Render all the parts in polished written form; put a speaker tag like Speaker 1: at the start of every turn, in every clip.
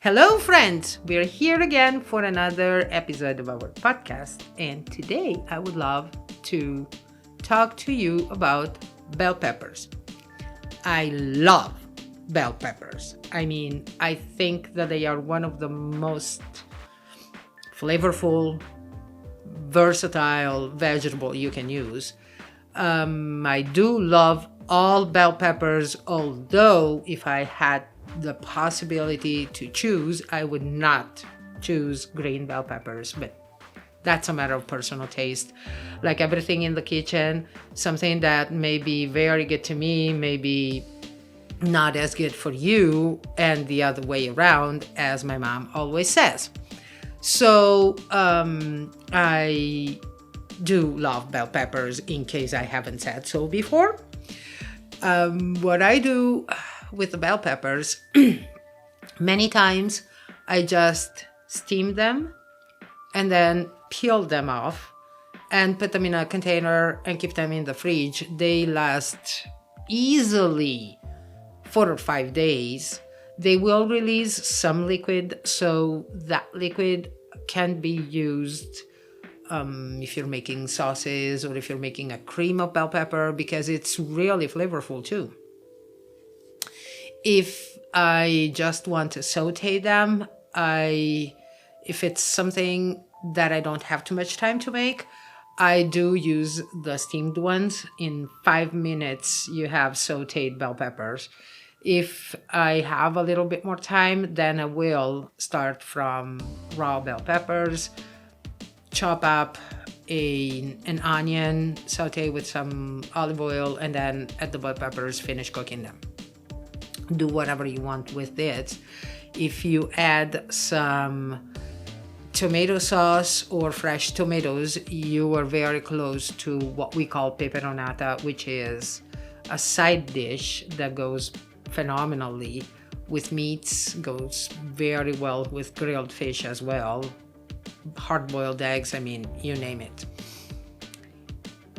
Speaker 1: Hello, friends! We're here again for another episode of our podcast. And today I would love to talk to you about bell peppers. I love bell peppers. I think that they are one of the most flavorful, versatile vegetable you can use. I do love all bell peppers, although if I had the possibility to choose, I would not choose green bell peppers, but that's a matter of personal taste. Like everything in the kitchen, something that may be very good to me, maybe not as good for you, and the other way around, as my mom always says. So I do love bell peppers, in case I haven't said so before. What I do with the bell peppers, many times I just steam them and then peel them off and put them in a container and keep them in the fridge. They last easily 4 or 5 days. They will release some liquid, so that liquid can be used if you're making sauces or if you're making a cream of bell pepper, because it's really flavorful too. If I just want to saute them, if it's something that I don't have too much time to make, I do use the steamed ones. In 5 minutes, you have sauteed bell peppers. If I have a little bit more time, then I will start from raw bell peppers, chop up an onion, saute with some olive oil, and then add the bell peppers, finish cooking them. Do whatever you want with it. If you add some tomato sauce or fresh tomatoes, you are very close to what we call peperonata, which is a side dish that goes phenomenally with meats, goes very well with grilled fish as well, hard-boiled eggs, you name it.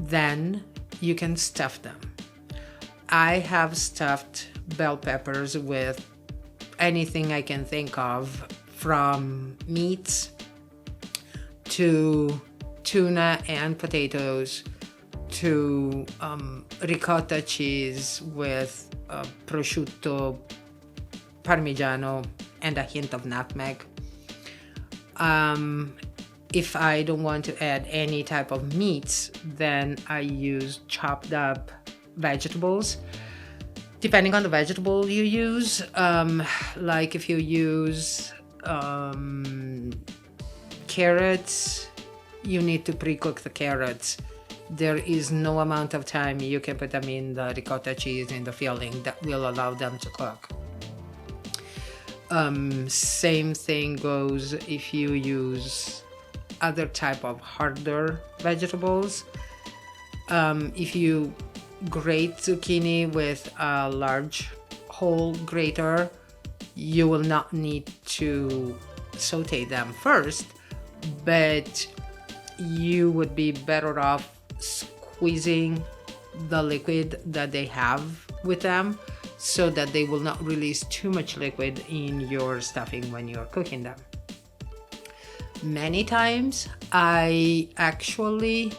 Speaker 1: Then you can stuff them. I have stuffed bell peppers with anything I can think of, from meats to tuna and potatoes to ricotta cheese with prosciutto, parmigiano, and a hint of nutmeg. If I don't want to add any type of meats, then I use chopped up vegetables. Depending on the vegetable you use, like if you use carrots, you need to pre-cook the carrots. There is no amount of time you can put them in the ricotta cheese in the filling that will allow them to cook. Same thing goes if you use other type of harder vegetables. If you grate zucchini with a large whole grater, you will not need to saute them first, but you would be better off squeezing the liquid that they have with them so that they will not release too much liquid in your stuffing when you're cooking them. Many times I actually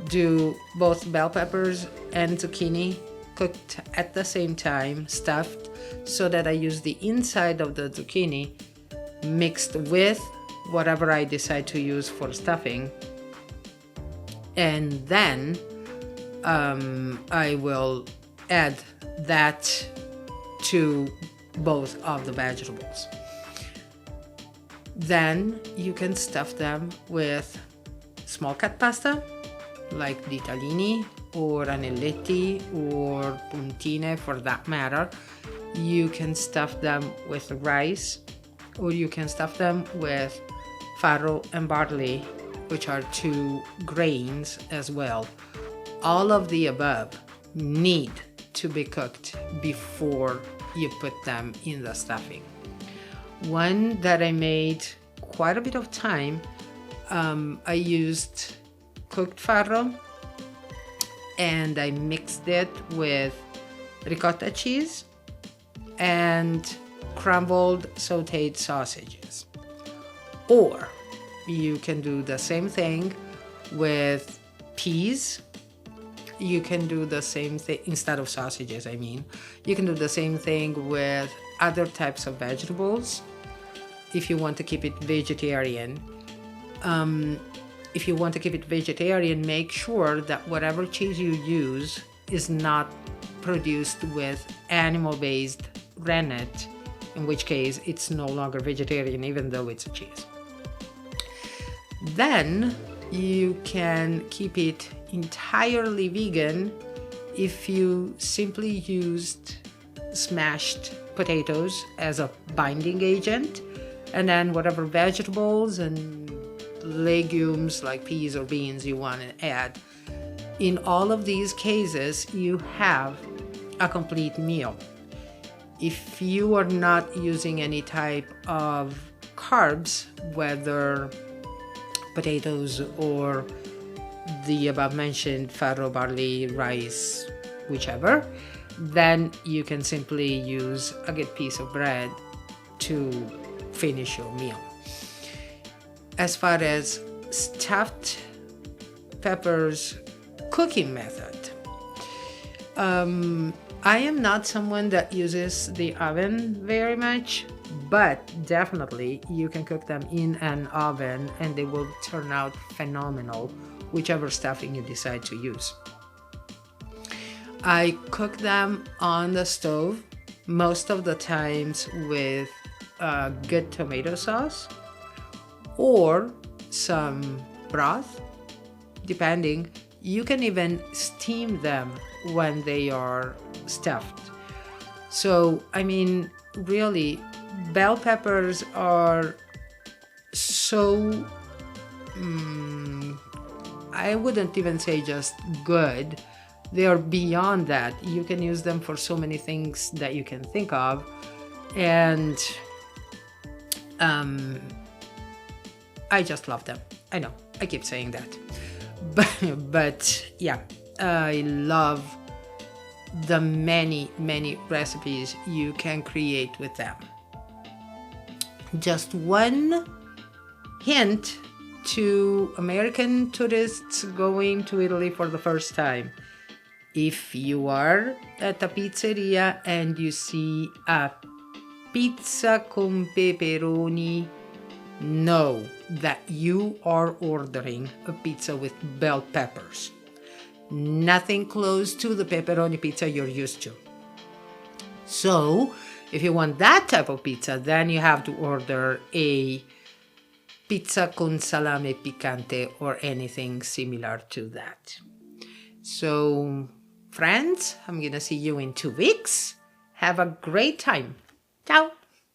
Speaker 1: do both bell peppers and zucchini cooked at the same time, stuffed, so that I use the inside of the zucchini mixed with whatever I decide to use for stuffing, and then I will add that to both of the vegetables. Then you can stuff them with small cut pasta like ditalini or anelletti or puntine for that matter. You can stuff them with rice, or you can stuff them with farro and barley, which are 2 grains as well. All of the above need to be cooked before you put them in the stuffing. One that I made quite a bit of time, I used cooked farro and I mixed it with ricotta cheese and crumbled sauteed sausages. Or you can do the same thing with peas. You can do the same thing instead of sausages, I mean. You can do the same thing with other types of vegetables if you want to keep it vegetarian. If you want to keep it vegetarian, make sure that whatever cheese you use is not produced with animal-based rennet, in which case it's no longer vegetarian even though it's a cheese. Then you can keep it entirely vegan if you simply used smashed potatoes as a binding agent, and then whatever vegetables and legumes like peas or beans you want to add. In all of these cases, you have a complete meal. If you are not using any type of carbs, whether potatoes or the above mentioned farro, barley, rice, whichever, then you can simply use a good piece of bread to finish your meal. As far as stuffed peppers cooking method, I am not someone that uses the oven very much, but definitely you can cook them in an oven and they will turn out phenomenal, whichever stuffing you decide to use. I cook them on the stove most of the times with good tomato sauce or some broth, depending. You can even steam them when they are stuffed. So, I mean, really, bell peppers are so, I wouldn't even say just good. They are beyond that. You can use them for so many things that you can think of. And I just love them. I know, I keep saying that. But yeah, I love the many recipes you can create with them. Just one hint to American tourists going to Italy for the first time. If you are at a pizzeria and you see a pizza con pepperoni, know that you are ordering a pizza with bell peppers. Nothing close to the pepperoni pizza you're used to. So, if you want that type of pizza, then you have to order a pizza con salame picante or anything similar to that. So, friends, I'm gonna see you in 2 weeks. Have a great time. Ciao!